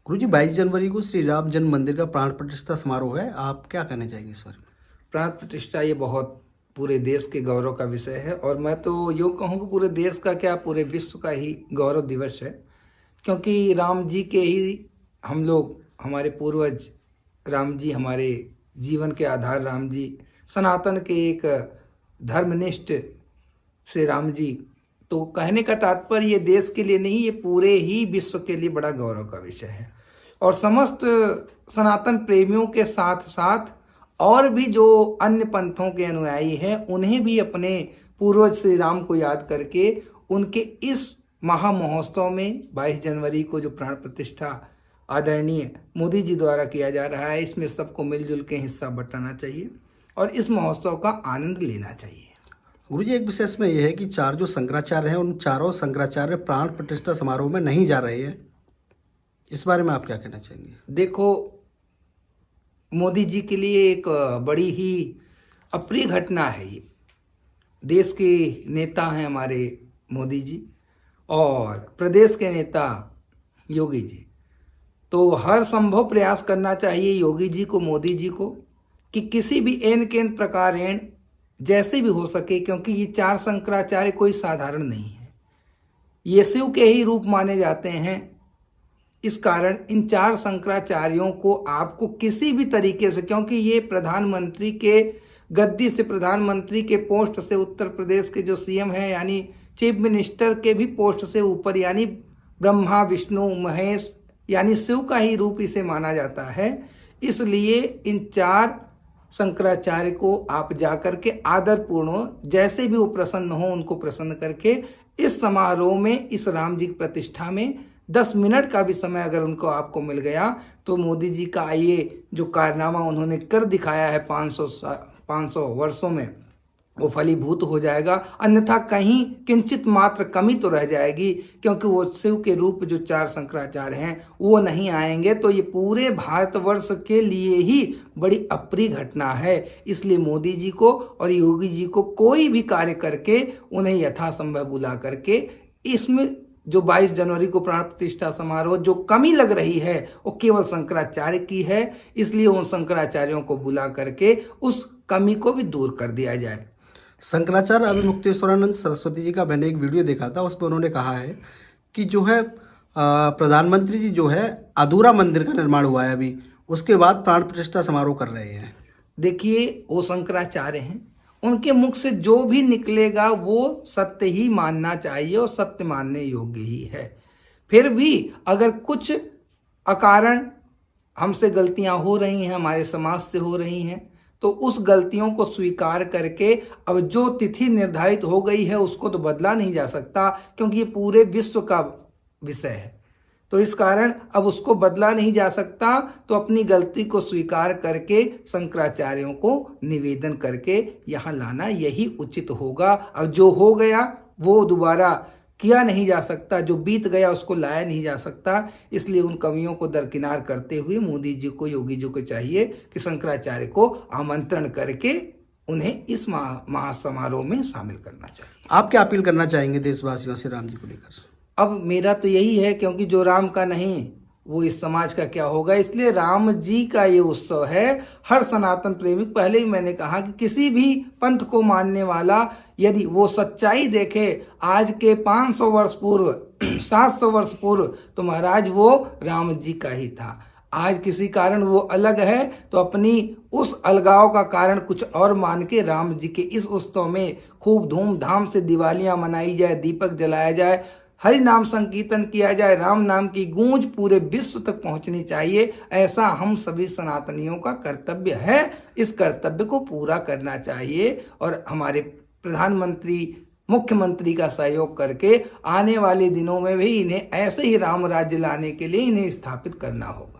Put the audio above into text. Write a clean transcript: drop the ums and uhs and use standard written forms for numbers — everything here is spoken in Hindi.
गुरुजी 22 जनवरी को श्री राम जन्म मंदिर का प्राण प्रतिष्ठा समारोह है, आप क्या कहना चाहेंगे इस बारे में? प्राण प्रतिष्ठा ये बहुत पूरे देश के गौरव का विषय है और मैं तो यूँ कहूँ कि पूरे देश का क्या पूरे विश्व का ही गौरव दिवस है, क्योंकि राम जी के ही हम लोग, हमारे पूर्वज राम जी, हमारे जीवन के आधार राम जी, सनातन के एक धर्मनिष्ठ श्री राम जी। तो कहने का तात्पर्य ये देश के लिए नहीं, ये पूरे ही विश्व के लिए बड़ा गौरव का विषय है। और समस्त सनातन प्रेमियों के साथ साथ और भी जो अन्य पंथों के अनुयायी हैं, उन्हें भी अपने पूर्वज श्री राम को याद करके उनके इस महा महोत्सव में 22 जनवरी को जो प्राण प्रतिष्ठा आदरणीय मोदी जी द्वारा किया जा रहा है, इसमें सबको मिलजुल के हिस्सा बटाना चाहिए और इस महोत्सव का आनंद लेना चाहिए। गुरुजी एक विशेष में यह है कि 4 जो शंकराचार्य हैं, उन चारों शंकराचार्य प्राण प्रतिष्ठा समारोह में नहीं जा रहे हैं, इस बारे में आप क्या कहना चाहेंगे? देखो, मोदी जी के लिए एक बड़ी ही अप्रिय घटना है ये। देश के नेता हैं हमारे मोदी जी और प्रदेश के नेता योगी जी। तो हर संभव प्रयास करना चाहिए योगी जी को, मोदी जी को, कि किसी भी एन केन प्रकारेण जैसे भी हो सके, क्योंकि ये 4 शंकराचार्य कोई साधारण नहीं है, ये शिव के ही रूप माने जाते हैं। इस कारण इन 4 शंकराचार्यों को आपको किसी भी तरीके से, क्योंकि ये प्रधानमंत्री के गद्दी से, प्रधानमंत्री के पोस्ट से, उत्तर प्रदेश के जो सीएम हैं यानी चीफ मिनिस्टर के भी पोस्ट से ऊपर, यानी ब्रह्मा विष्णु महेश यानी शिव का ही रूप इसे माना जाता है। इसलिए इन 4 शंकराचार्य को आप जाकर के आदरपूर्ण, जैसे भी वो प्रसन्न हो उनको प्रसन्न करके इस समारोह में, इस राम जी की प्रतिष्ठा में 10 मिनट का भी समय अगर उनको आपको मिल गया तो मोदी जी का ये जो कारनामा उन्होंने कर दिखाया है 500 वर्षों में, वो फलीभूत हो जाएगा। अन्यथा कहीं किंचित मात्र कमी तो रह जाएगी, क्योंकि वो शिव के रूप जो 4 शंकराचार्य हैं वो नहीं आएंगे, तो ये पूरे भारतवर्ष के लिए ही बड़ी अप्रिय घटना है। इसलिए मोदी जी को और योगी जी को कोई भी कार्य करके उन्हें यथासंभव बुला करके इसमें जो 22 जनवरी को प्राण प्रतिष्ठा समारोह जो कमी लग रही है वो केवल शंकराचार्य की है, इसलिए उन शंकराचार्यों को बुला करके उस कमी को भी दूर कर दिया जाए। शंकराचार्य अभिमुक्तेश्वरानंद सरस्वती जी का मैंने एक वीडियो देखा था, उसमें उन्होंने कहा है कि जो है प्रधानमंत्री जी जो है अधूरा मंदिर का निर्माण हुआ है अभी, उसके बाद प्राण प्रतिष्ठा समारोह कर रहे हैं। देखिए, वो शंकराचार्य हैं, उनके मुख से जो भी निकलेगा वो सत्य ही मानना चाहिए और सत्य मानने योग्य ही है। फिर भी अगर कुछ अकारण हमसे गलतियां हो रही हैं, हमारे समाज से हो रही हैं, तो उस गलतियों को स्वीकार करके अब जो तिथि निर्धारित हो गई है उसको तो बदला नहीं जा सकता, क्योंकि ये पूरे विश्व का विषय है। तो इस कारण अब उसको बदला नहीं जा सकता, तो अपनी गलती को स्वीकार करके शंकराचार्यों को निवेदन करके यहाँ लाना यही उचित होगा। अब जो हो गया वो दोबारा किया नहीं जा सकता, जो बीत गया उसको लाया नहीं जा सकता। इसलिए उन कमियों को दरकिनार करते हुए मोदी जी को, योगी जी को चाहिए कि शंकराचार्य को आमंत्रण करके उन्हें इस महासमारोह में शामिल करना चाहिए। आप क्या अपील करना चाहेंगे देशवासियों से राम जी को लेकर? अब मेरा तो यही है, क्योंकि जो राम का नहीं वो इस समाज का क्या होगा, इसलिए राम जी का ये उत्सव है। हर सनातन प्रेमी, पहले ही मैंने कहा कि किसी भी पंथ को मानने वाला यदि वो सच्चाई देखे आज के 500 वर्ष पूर्व 700 वर्ष पूर्व, तो महाराज वो राम जी का ही था। आज किसी कारण वो अलग है, तो अपनी उस अलगाव का कारण कुछ और मान के राम जी के इस उत्सव में खूब धूमधाम से दिवालियां मनाई जाए, दीपक जलाया जाए, हरि नाम संकीर्तन किया जाए, राम नाम की गूंज पूरे विश्व तक पहुंचनी चाहिए। ऐसा हम सभी सनातनियों का कर्तव्य है, इस कर्तव्य को पूरा करना चाहिए और हमारे प्रधानमंत्री, मुख्यमंत्री का सहयोग करके आने वाले दिनों में भी इन्हें ऐसे ही राम राज्य लाने के लिए इन्हें स्थापित करना होगा।